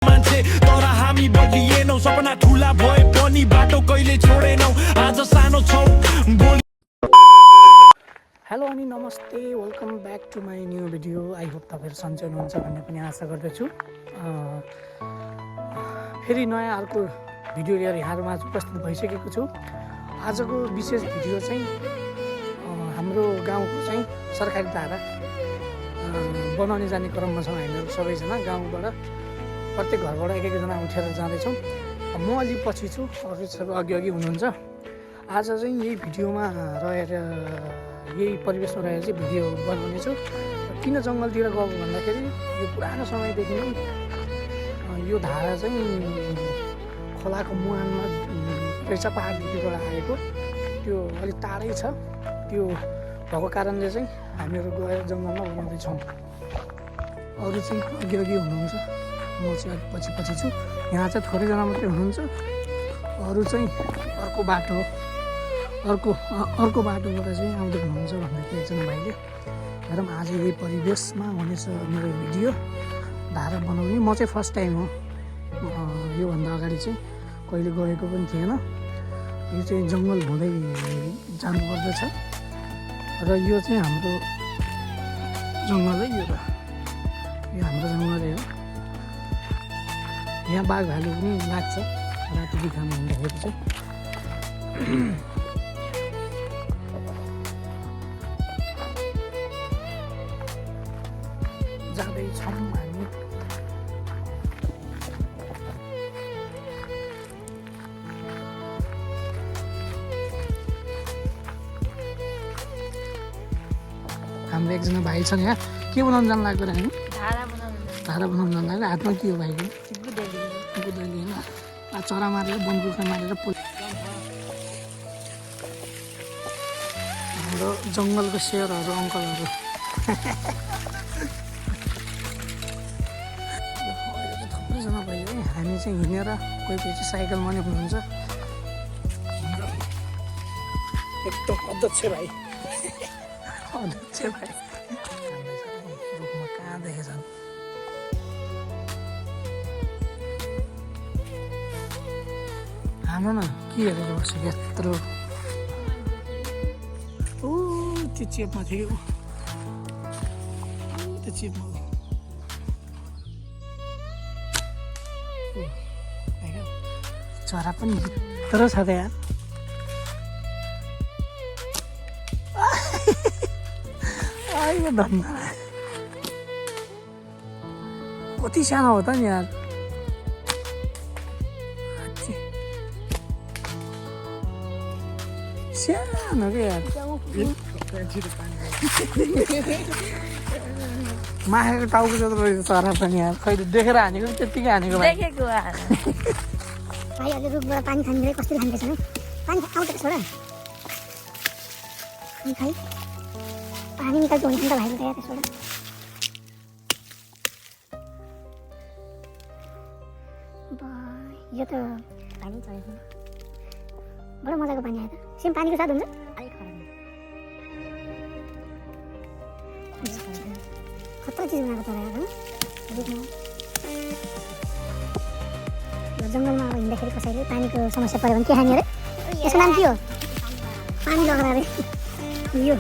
मान्छे तर हामी बदलिएनौ सपना ठुला भए पनि बाटो कहिले छोडेनौ आज सानो छौ बोली हेलो अनि नमस्ते welcome back to my new video I hope तपाईँहरू सन्चै हुनुहुन्छ भन्ने पनि आशा गर्दछु फेरि नयाँ अर्को भिडियो लिएर यहाँहरूमा आज उपस्थित भइसकेको छु आजको विशेष भिडियो चाहिँ हाम्रो गाउँको चाहिँ सरकारी धारा बनाउने जाने क्रममा छौँ हामीहरू सबैजना गाउँबाट प्रत्येक घरबाट एक एकजना उठेर जाँदैछौँ म अलि पछि छु अरू सब अघि हुनुहुन्छ आज चाहिँ यही भिडियोमा रहेर यही परिवेशमा रहेर चाहिँ भिडियो बनाउनेछु किन जङ्गलतिर गएको भन्दाखेरि यो पुरानो समयदेखि नै यो धारा चाहिँ खोलाको मुहानमा रहेछ पहाडदेखिबाट आएको त्यो अलिक टाढै छ त्यो भएको कारणले चाहिँ हामीहरू गएर जङ्गलमा बनाउँदैछौँ अरू चाहिँ अघि हुनुहुन्छ म चाहिँ अलिक पछि छु यहाँ चाहिँ थोरैजना मात्रै हुनुहुन्छ अरू चाहिँ अर्को बाटोबाट चाहिँ आउँदै हुनुहुन्छ भन्दाखेरि एकजना भाइले हेरौँ आज यही परिवेशमा हुनेछ मेरो भिडियो धारा बनाउने म चाहिँ फर्स्ट टाइम हो योभन्दा अगाडि चाहिँ कहिले गएको पनि थिएन यो चाहिँ जङ्गल हुँदै जानुपर्दछ र यो चाहिँ हाम्रो जङ्गलै यो हाम्रो जङ्गलै हो यहाँ बाघ भालु पनि लाग्छ राति बिहान हुँदाखेरि चाहिँ जाँदैछौँ हामी हाम्रो एकजना भाइ छन् यहाँ के बनाउनु जानु लाग्यो र हामी धारा बनाउनु जानु लाग्यो हातमा के हो भाइको गुदैली होइन चरा मारेर बनकुखुरा मारेर हाम्रो जङ्गलको शेरहरू अङ्कलहरू थुप्रैजना भयो है हामी चाहिँ हिँडेर कोही चाहिँ साइकलमा नै हुनुहुन्छ एकदम अध्यक्ष भाइ रुखमा कहाँ देखेछन् हाम्रो न के हेरेर बस्यो यत्रो त्यो चेपमा थियो त्यो चेपमा चरा पनि भित्र छ त यार यो धन्दा कति सानो हो त नि यार सानो क्या यार माखेको टाउको जस्तो रहेछ चरा पनि यार खैले देखेर हानेको त्यत्तिकै हानेको भाइ अहिले रुखबाट पानी खाने कस्तो खाँदैछ है पानी आउँछ त्यसबाट खै पानी निकाल्छ हुन्छ नि त भाइले त यहाँ त्यसबाट यो त पानी चढेको बडो मजाको पानी आयो त सेम पानीको स्वाद हुन्छ अलिक खतरा चिज बनाएको चरा जङ्गलमा अब हिँड्दाखेरि कसैले पानीको समस्या पऱ्यो भने के खाने अरे यसको नाम के हो पानी लगेर अरे यो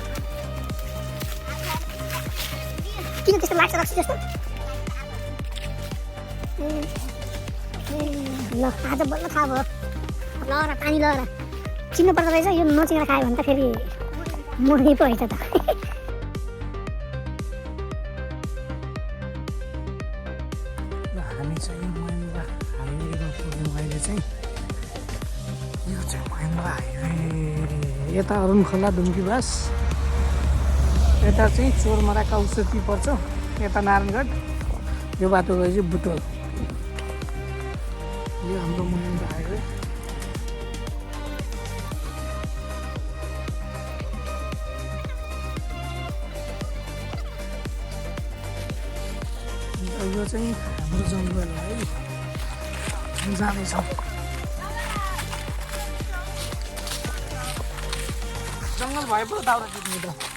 किन त्यस्तो लाग्छ रक्सी जस्तो ल आज बल्ल थाहा भयो लहरा पानी लहरा चिन्नु पर्दो रहेछ यो नचिनेर खायो भने त फेरि मर्ने पो रहेछ त हामी चाहिँ महेन्द्र हाइवेमा पुग्यौँ अहिले चाहिँ यो चाहिँ महेन्द्र हाइवे यता अरुण खोला दुम्कीबास यता चाहिँ चोरमरा कौसती पर्छ यता नारायणगढ यो बाटो गए चाहिँ बुटोल यो हाम्रो महेन्द्र हाइवे यो चाहिँ हाम्रो जङ्गल है जाँदैछौँ जङ्गल भए पो दाउरा टिप्ने त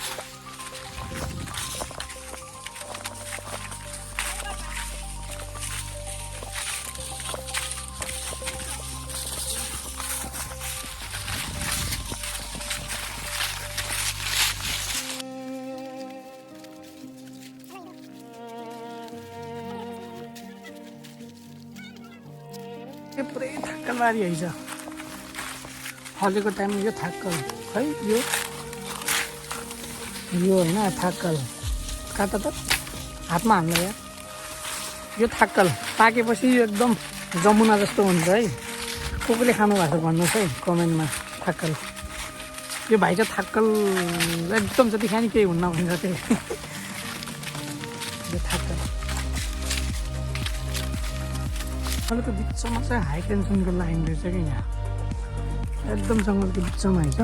यो पुरै थाक्कलबारी आइज फलेको टाइममा यो थाक्कल है यो होइन थाक्कल काटा त हातमा हाल्नु या यो थाक्कल पाकेपछि एकदम जमुना जस्तो हुन्छ है कसले खानु भएको छ भन्नुहोस् है कमेन्टमा थाक्कल यो भाइ चाहिँ थाक्कल एकदम जति खाने केही हुन्न भन्छ त्यही यो थाक्कल अहिले त बिचमा चाहिँ हाई टेन्सनको लाइन रहेछ कि यहाँ एकदम जङ्गलको बिचमा आइछ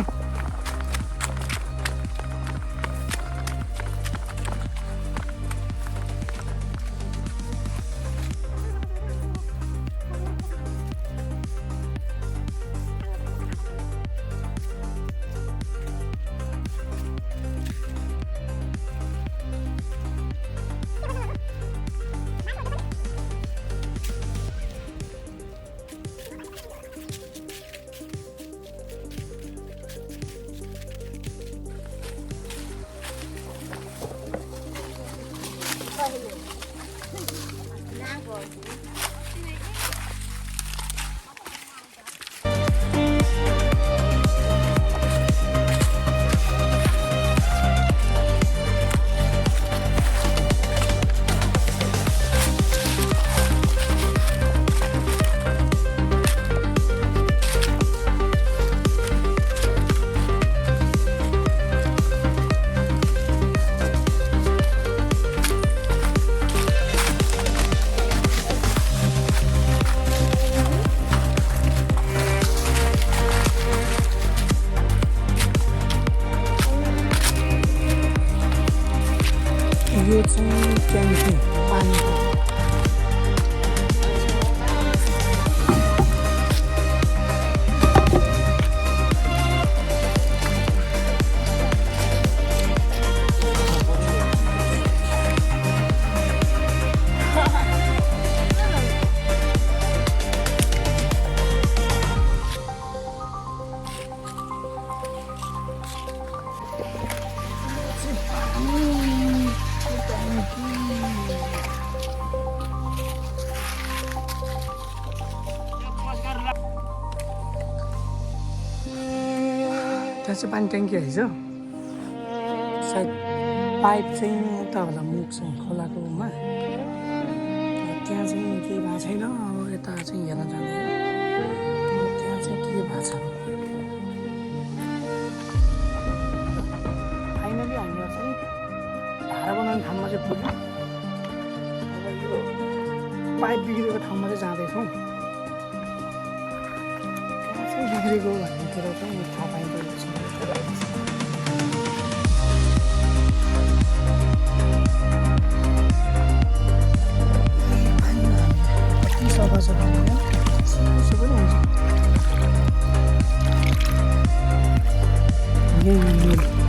यो चाहिँ ट्याङ्की पानीको त्यहाँ चाहिँ पानी ट्याङ्की रहेछ सायद पाइप चाहिँ उता होला मुख चाहिँ खोलाकोमा त्यहाँ चाहिँ के भएको छैन अब यता चाहिँ हेर्न जाने त्यहाँ चाहिँ के भएको छ फाइनली हामी चाहिँ भाडा बनाउने ठाउँमा चाहिँ पुग्यौँ अब यो पाइप बिग्रेको ठाउँमा चाहिँ जाँदैछौँ बिग्रेको भन्ने कुरा चाहिँ थाहा पाइँदो रहेछ सफा सफा सबै हुन्छ यही लाने हुन्छ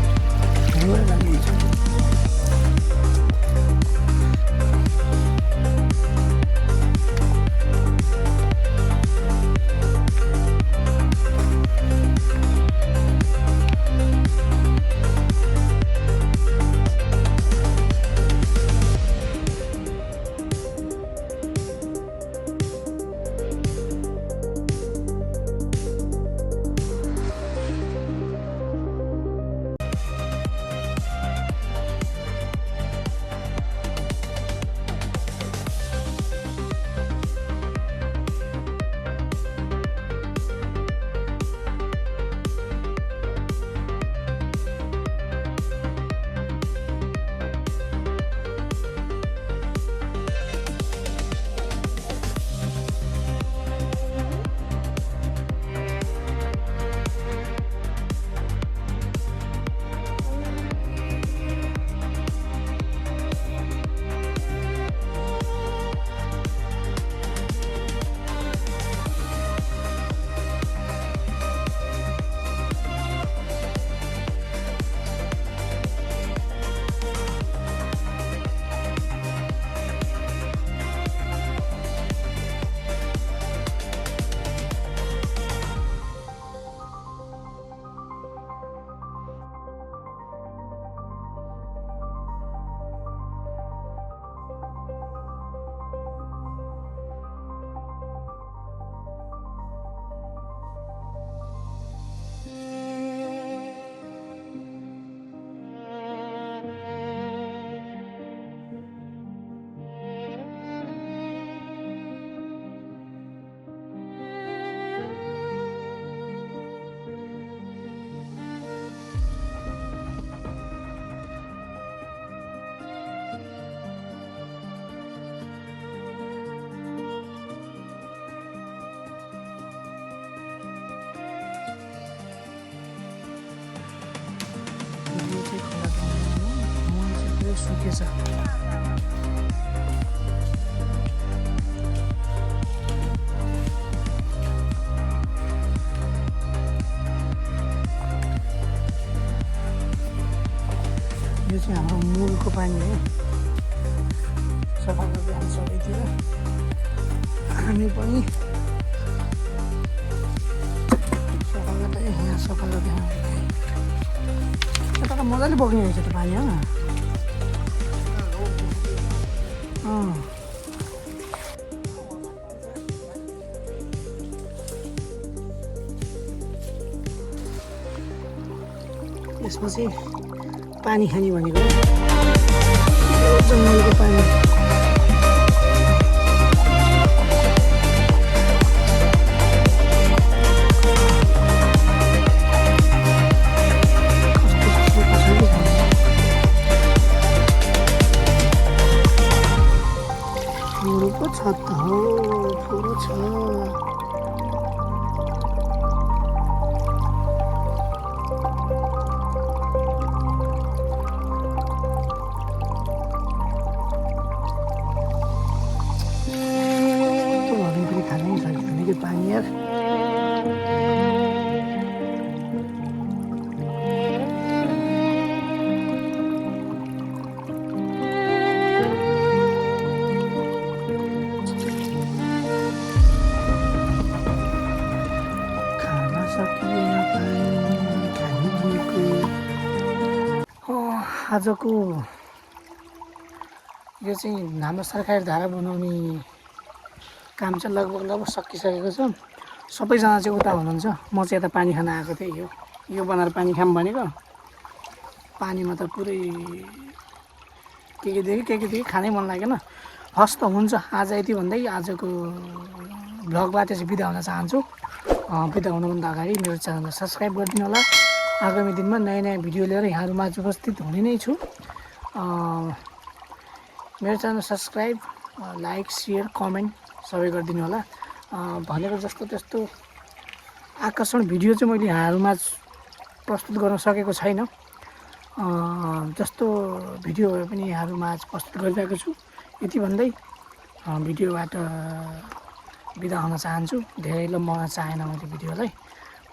पुरै सुकेछ। यो चाहिँ हाम्रो मूलको पानी हो। सफा गर्दै हामी सबैतिर हामी पनि सफा गर्दै यहाँ सफा गर्दै यता त मजाले बग्ने रहेछ त्यो पानी हो। यसपछि पानी खाने भनेको जङ्गलको पानी। फुलको छत हो, फुल छ। पानी यार खाना सकिएन पानी खाने भनेको। आजको यो चाहिँ हाम्रो सरकारी धारा बनाउने काम चाहिँ लगभग सकिसकेको छ। सबैजना चाहिँ उता हुनुहुन्छ, म चाहिँ यता पानी खान आएको थिएँ। यो बनाएर पानी खाऊँ भनेको। पानीमा त पुरै के खानै मन लागेन। हस् त हुन्छ, आज यति भन्दै आजको भ्लगबाट चाहिँ बिदा हुन चाहन्छु। बिदा हुनुभन्दा अगाडि मेरो च्यानललाई सब्सक्राइब गरिदिनु होला। आगामी दिनमा नयाँ नयाँ भिडियो लिएर यहाँहरूमाझ उपस्थित हुने नै छु। मेरो channel subscribe, like, share, comment सबै गरिदिनु होला। भनेको जस्तो त्यस्तो आकर्षण भिडियो चाहिँ मैले यहाँहरूमा प्रस्तुत गर्न सकेको छैन। जस्तो भिडियो पनि यहाँहरूमा प्रस्तुत गरिरहेको छु। यति भन्दै भिडियोबाट बिदा हुन चाहन्छु। धेरै लम्बाउन चाहेन मैले भिडियोलाई।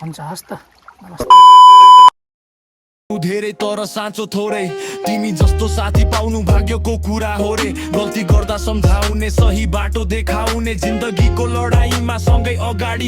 हुन्छ, हस् त, नमस्ते। धेरै तर साँचो थोरै, तिमी जस्तो साथी पाउनु भाग्यको कुरा हो रे। गल्ती गर्दा सम्झाउने, सही बाटो देखाउने, जिन्दगीको लडाईँमा सँगै अगाडि